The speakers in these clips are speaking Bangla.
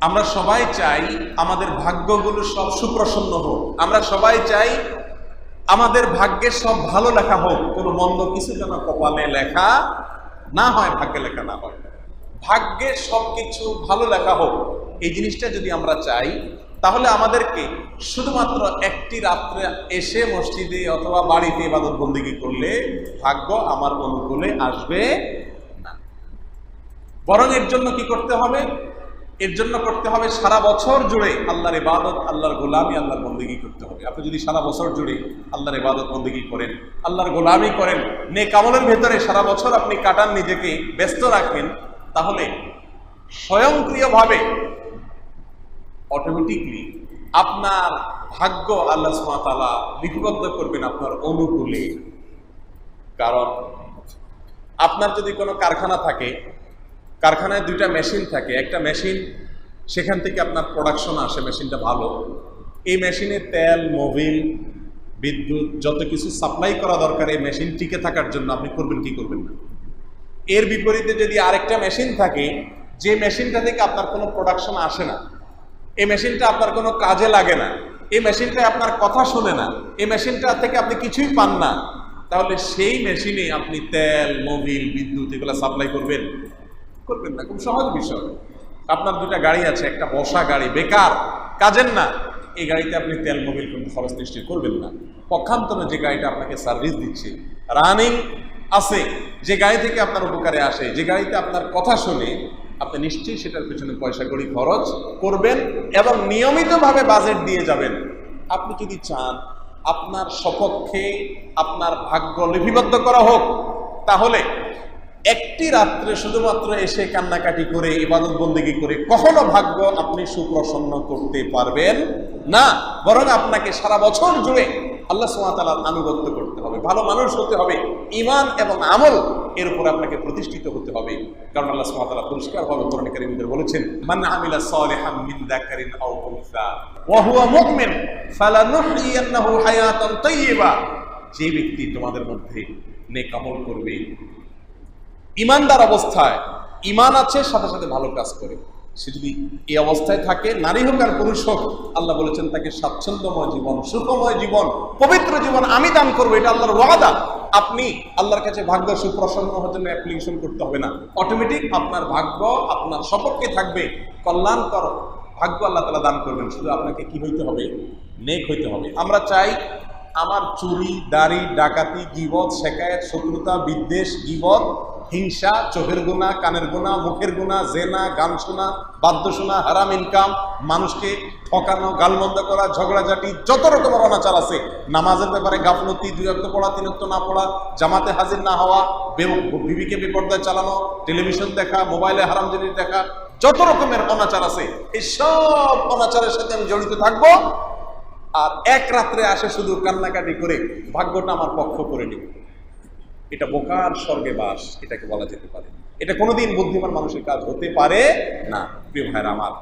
আমরা সবাই চাই আমাদের ভাগ্যগুলো সব সুপ্রসন্ন হোক। আমরা সবাই চাই আমাদের ভাগ্যে সব ভালো লেখা হোক, কোনো মন্দ কিছু যেন কপালে লেখা না হয়, ভাগ্যে লেখা না হয়। ভাগ্যে সবকিছু ভালো লেখা হোক, এই জিনিসটা যদি আমরা চাই, তাহলে আমাদেরকে শুধুমাত্র একটি রাত্রে এসে মসজিদে অথবা বাড়িতে ইবাদত বন্দেগী করলে ভাগ্য আমার অনুকূলে আসবে না। বরং এর জন্য কি করতে হবে? এর জন্য করতে হবে সারা বছর জুড়ে আল্লাহর ইবাদত, আল্লাহর গোলামি, আল্লাহর বন্দেগী করতে হবে। আপনি যদি সারা বছর জুড়ে আল্লাহর ইবাদত বন্দেগী করেন, আল্লাহর গোলামি করেন, নেক আমলের ভেতরে সারা বছর আপনি কাটান, নিজেকে ব্যস্ত রাখেন, তাহলে স্বয়ংক্রিয়ভাবে অটোমেটিকলি আপনার ভাগ্য আল্লাহ সুবহানাহু ওয়া তাআলা লিপিবদ্ধ করবেন আপনার অনুকূলে। কারণ আপনার যদি কোনো কারখানা থাকে, কারখানায় দুইটা মেশিন থাকে, একটা মেশিন সেখান থেকে আপনার প্রোডাকশন আসে, মেশিনটা ভালো, এই মেশিনে তেল, মোবিল, বিদ্যুৎ যত কিছু সাপ্লাই করা দরকার এই মেশিন টিকে থাকার জন্য, আপনি করবেন কি করবেন না। এর বিপরীতে যদি আরেকটা মেশিন থাকে, যে মেশিনটা থেকে আপনার কোনো প্রোডাকশন আসে না, এই মেশিনটা আপনার কোনো কাজে লাগে না, এই মেশিনটা আপনার কথা শোনে না, এই মেশিনটা থেকে আপনি কিছুই পান না, তাহলে সেই মেশিনে আপনি তেল, মোবিল, বিদ্যুৎ এগুলো সাপ্লাই করবেন করবেন না। খুব সহজ বিষয়। আপনার দুটা গাড়ি আছে, একটা বসা গাড়ি বেকার কাজের না, এই গাড়িতে আপনি তেল, মোবিল কিন্তু খরচ নিশ্চয়ই করবেন না। পক্ষান্তরে যে গাড়িটা আপনাকে সার্ভিস দিচ্ছে, রানিং আছে, যে গাড়ি থেকে আপনার উপকারে আসে, যে গাড়িতে আপনার কথা শুনে, আপনি নিশ্চয়ই সেটার পেছনে পয়সা কড়ি খরচ করবেন এবং নিয়মিতভাবে বাজেট দিয়ে যাবেন। আপনি যদি চান আপনার সপক্ষে আপনার ভাগ্য লিপিবদ্ধ করা হোক, তাহলে একটি রাত্রে শুধুমাত্র এসে কান্নাকাটি করে ইবাদত বন্দেগী করে কখনো ভাগ্য আপনি সুপ্রসন্ন করতে পারবেন না। বরং আপনাকে সারা বছর জুড়ে আল্লাহ সুবহানাহু ওয়া তাআলার আনুগত্য করতে হবে, ভালো মানুষ হতে হবে, ঈমান এবং আমল এর উপর আপনাকে প্রতিষ্ঠিত হতে হবে। কারণ আল্লাহ সুবহানাহু ওয়া তাআলা পরিষ্কারভাবে কোরআনে কারীমে বলেছেন, মান আমিলা সালিহান মিন যাকারিন আও উনসা ওয়া হুয়া মুমিন ফালানুহইয়ান্নাহু হায়াতান তাইয়্যিবা। যে ব্যক্তি তোমাদের মধ্যে নেক আমল করবে, ইমানদার অবস্থায়, ইমান আছে, সাথে সাথে ভালো কাজ করে, সে যদি এই অবস্থায় থাকে, নারী হোক আর পুরুষ হোক, আল্লাহ বলেছেন তাকে স্বাচ্ছন্দ্যময় জীবন, সুখময় জীবন, পবিত্র জীবন আমি দান করবো। এটা আল্লাহর ওয়াদা। আপনি আল্লাহর কাছে ভাগ্য সুপ্রসন্ন হওয়ার জন্য অ্যাপ্লিকেশন করতে হবে না, অটোমেটিক আপনার ভাগ্য আপনার সপক্ষে থাকবে, কল্যাণকর ভাগ্য আল্লাহ তাআলা দান করবেন। শুধু আপনাকে কি হইতে হবে? নেক হইতে হবে। আমরা চাই আমার চুরি, দাড়ি, ডাকাতি, গীবত, শেকায়েত, শত্রুতা, বিদ্বেষ, গীবত, হিংসা, চোখের গুনাহ, কানের গুনাহ, মুখের গুনাহ, জেনা, গান শোনা, বাদ্য শোনা, হারাম ইনকাম, মানুষকে ঠকানো, গালমন্দ করা, ঝগড়াঝাটি, যত রকমের অনাচার আছে, নামাজের ব্যাপারে গাফলতি, 2 ওয়াক্ত পড়া, 3 ওয়াক্ত না পড়া, জামাতে হাজির না হওয়া, বিবিকে বেপরদায় চালানো, টেলিভিশন দেখা, মোবাইলে হারাম জিনিস দেখা, যত রকমের অনাচার আছে, এই সব অনাচারের সাথে আমি জড়িত থাকবো। আর এক রাত্রে আসে শুধু কান্নাকাটি করে ভাগ্যটা আমার পক্ষ করে নিব, এটা বোকার স্বর্গে বাস, এটাকে বলা যেতে পারে। এটা কোনোদিন বুদ্ধিমান মানুষের কাজ হতে পারে না। প্রিয় ভাইরা আমার,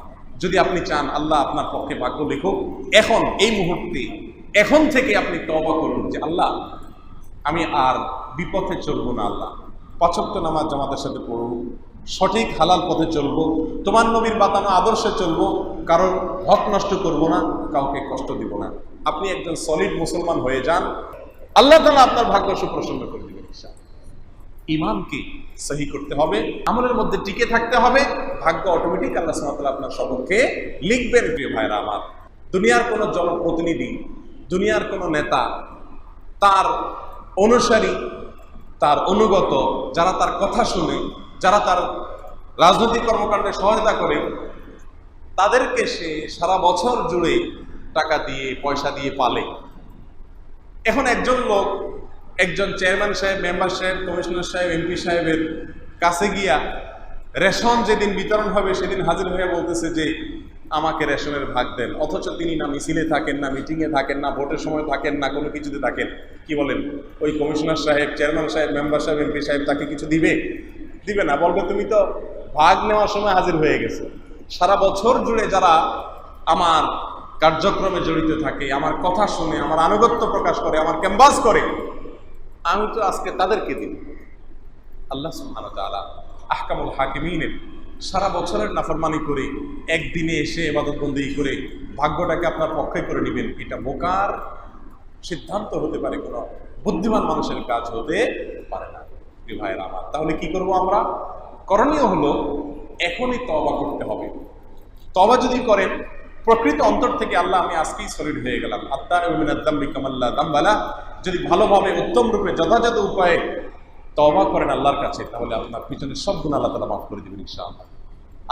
যদি আপনি চান আল্লাহ আপনার পক্ষে ভাগ্য লিখুক, এখন এই মুহূর্তে, এখন থেকে আপনি তওবা করুন যে আল্লাহ আমি আর বিপথে চলবো না, আল্লাহ 5 ওয়াক্ত নামাজ জামাতের সাথে পড়ব, সঠিক হালাল পথে চলবো, তোমার নবীর বাতানো আদর্শে চলবো, কারণ হক নষ্ট করব না, কাউকে কষ্ট দিব না। আপনি একজন সলিড মুসলমান হয়ে যান, আল্লাহ তাআলা আপনার ভাগ্য সুপ্রসন্ন করে দিবেন। ঈমানকে সহি করতে হবে, আমলের মধ্যে টিকে থাকতে হবে, ভাগ্য অটোমেটিক আল্লাহ সুবহানাহু ওয়া তাআলা আপনার সপক্ষে লিখবেন। প্রিয় ভাইরা আমার, দুনিয়ার কোনো জনপ্রতিনিধি, দুনিয়ার কোনো নেতা, তার অনুসারী, তার অনুগত, যারা তার কথা শুনে, যারা তার রাজনৈতিক কর্মকাণ্ডে সহায়তা করে, তাদেরকে সে সারা বছর জুড়ে টাকা দিয়ে, পয়সা দিয়ে পালে। এখন একজন লোক, একজন চেয়ারম্যান সাহেব, মেম্বার সাহেব, কমিশনার সাহেব, এমপি সাহেবের কাছে গিয়া রেশন যেদিন বিতরণ হবে সেদিন হাজির হয়ে বলতেছে যে আমাকে রেশনের ভাগ দেন, অথচ তিনি না মিছিলে থাকেন, না মিটিংয়ে থাকেন, না ভোটের সময় থাকেন, না কোনো কিছুতে থাকেন। কি বলেন? ওই কমিশনার সাহেব, চেয়ারম্যান সাহেব, মেম্বার সাহেব, এমপি সাহেব তাকে কিছু দিবে? দিবে না। বলবে তুমি তো ভাগ নেওয়ার সময় হাজির হয়ে গেছে। সারা বছর জুড়ে যারা আমার কার্যক্রমে জড়িত থাকে, আমার কথা শুনে, আমার আনুগত্য প্রকাশ করে, আমার ক্যাম্পাস করে, আমি তো আজকে তাদেরকে দিই। আল্লাহ সুবহানাহু ওয়া তাআলা আহকামুল হাকিমিনের সারা বছরের নাফরমানি করে একদিনে এসে ইবাদতবন্দি করে ভাগ্যটাকে আপনার পক্ষে করে নেবেন, এটা বোকার সিদ্ধান্ত হতে পারে, কোনো বুদ্ধিমান মানুষের কাজ হতে পারে না। প্রিয় ভাইয়েরা আমার, তাহলে কি করব আমরা? করণীয় হলো এখনই তওবা করতে হবে। তওবা যদি করেন প্রকৃত অন্তর থেকে, আল্লাহ আমি আজকেই সলিড হয়ে গেলাম, যদি ভালোভাবে উত্তম রূপে যথাযথ উপায়ে তওবা করেন আল্লাহর কাছে, তাহলে আপনার পিছনের সব গুনাহ আল্লাহ তাআলা মাফ করে দিবেন ইনশাআল্লাহ।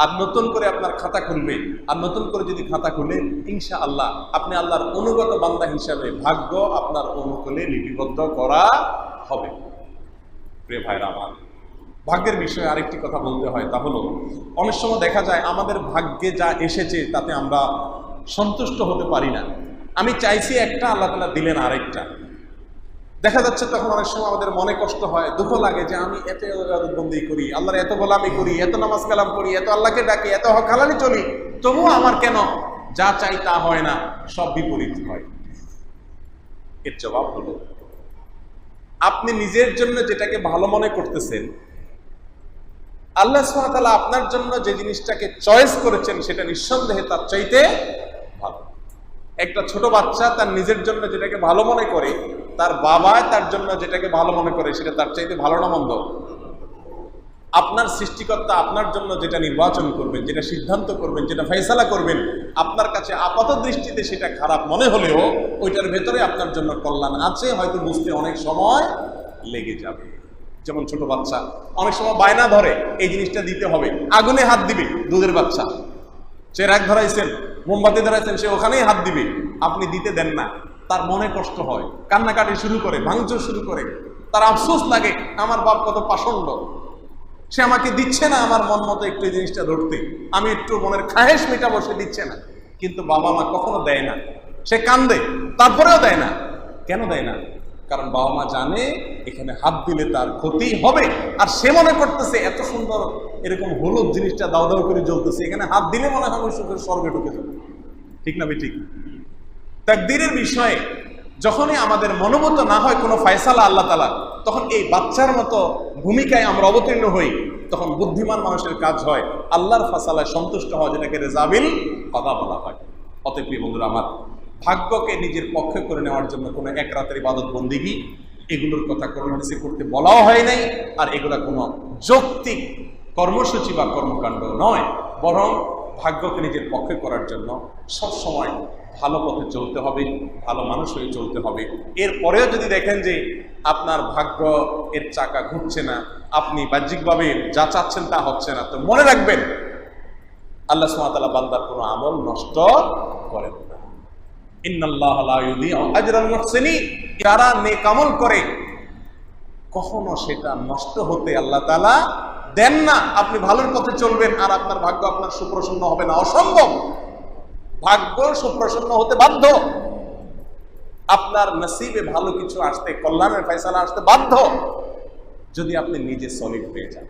আর নতুন করে আপনার খাতা খুলবে, আর নতুন করে যদি খাতা খুলে ইনশাআল্লাহ আপনি আল্লাহর অনুগত বান্দা হিসাবে ভাগ্য আপনার অনুকূলে লিপিবদ্ধ করা হবে। প্রিয় ভাইরা আমার, ভাগ্যের বিষয়ে আরেকটি কথা বলতে হয়, তা হলো অনেক সময় দেখা যায় আমাদের ভাগ্যে যা এসেছে তাতে আমরা সন্তুষ্ট হতে পারি না। আমি চাইছি একটা, আল্লাহ তাআলা দিলেন আরেকটা। দেখা যাচ্ছে তখন অনেক সময় আমাদের মনে কষ্ট হয়, দুঃখ লাগে যে আমি এত ইবাদতবন্দি করি, আল্লাহর এত গোলামি করি, এত নামাজ কালাম করি, এত আল্লাহকে ডাকি, এত হক হালালি চলি, তবুও আমার কেন যা চাই তা হয় না, সব বিপরীত হয়। এর জবাব হলো, আপনি নিজের জন্য যেটাকে ভালো মনে করতেছেন, আল্লাহ সুবহানাহু ওয়া তাআলা আপনার জন্য যে জিনিসটাকে চয়েস করেছেন সেটা নিঃসন্দেহে তার চাইতে ভালো। একটা ছোট বাচ্চা তার নিজের জন্য যেটাকে ভালো মনে করে, তার বাবা তার জন্য যেটাকে ভালো মনে করে সেটা তার চাইতে ভালো না মন্দ? আপনার সৃষ্টিকর্তা আপনার জন্য যেটা নির্বাচন করবেন, যেটা সিদ্ধান্ত করবেন, যেটা ফয়সালা করবেন, আপনার কাছে আপাত দৃষ্টিতে সেটা খারাপ মনে হলেও ওইটার ভেতরে আপনার জন্য কল্যাণ আছে, হয়তো বুঝতে অনেক সময় লেগে যাবে। যেমন ছোট বাচ্চা অনেক সময় বায়না ধরে এই জিনিসটা দিতে হবে, আগুনে হাত দিবে, দুধের বাচ্চা, চেরাগ ধরাইছেন, মোমবাতি ধরাইছেন, সে ওখানেই হাত দিবে, আপনি দিতে দেন না, তার মনে কষ্ট হয়, কান্নাকাটি শুরু করে, ভাঙচুর শুরু করে, তার আফসোস লাগে আমার বাপ কত পাষণ্ড, সে আমাকে দিচ্ছে না আমার মন মতো একটু এই জিনিসটা ধরতে, আমি একটু মনের খাহেশ মেটাবো, সে দিচ্ছে না। কিন্তু বাবা মা কখনো দেয় না, সে কান্দে, তারপরেও দেয় না। কেন দেয় না? কারণ বাবা মা জানে এখানে হাত দিলে তার ক্ষতি হবে, আর সে মনে করতেছে এত সুন্দর এরকম হলুদ জিনিসটা দাও দাও করে জ্বলতেছে, এখানে হাত দিলে মনে হয় সুখের স্বর্গে ঢুকে যাবে। ঠিক না ঠিক? তাকদীরের বিষয়ে যখনই আমাদের মনোমত না হয় কোনো ফয়সালা আল্লাহ তাআলা, তখন এই বাচ্চার মতো ভূমিকায় আমরা অবতীর্ণ হই। তখন বুদ্ধিমান মানুষের কাজ হয় আল্লাহর ফয়সালায় সন্তুষ্ট হওয়া, যেটাকে রেজাবিল কদা বলা হয়। অতএব প্রিয় বন্ধুরা আমার, ভাগ্যকে নিজের পক্ষে করে নেওয়ার জন্য কোনো এক রাতের ইবাদত বন্দিগি এগুলোর কথা কোরআন হাদিসে করতে বলাও হয় নাই, আর এগুলা কোনো যৌক্তিক কর্মসূচি বা কর্মকাণ্ড নয়, বরং ভাগ্যকে নিজের পক্ষে করার জন্য সবসময় ভালো পথে চলতে হবে, ভালো মানুষ হয়ে চলতে হবে। এরপরেও যদি দেখেন যে আপনার ভাগ্য এর চাকা ঘুরছে না, আপনি বাহ্যিকভাবে যা চাচ্ছেন তা হচ্ছে না, তো মনে রাখবেন আল্লাহ সুবহানাহু ওয়া তাআলা বান্দার কোনো আমল নষ্ট করেন না। ইন্নাল্লাহা লা ইউযিউ আজরাল মুহসিনিন, যারা নেক আমল করে কখনো সেটা নষ্ট হতে আল্লাহ তাআলা দেন না। আপনি ভালোর পথে চলবেন আর আপনার ভাগ্য আপনার সুপ্রসন্ন হবে না, অসম্ভব। ভাগ্য সুপ্রসন্ন হতে বাধ্য, আপনার নসিবে ভালো কিছু আসতে, কল্যাণের ফয়সালা আসতে বাধ্য, যদি আপনি নিজে সলিড হয়ে যান।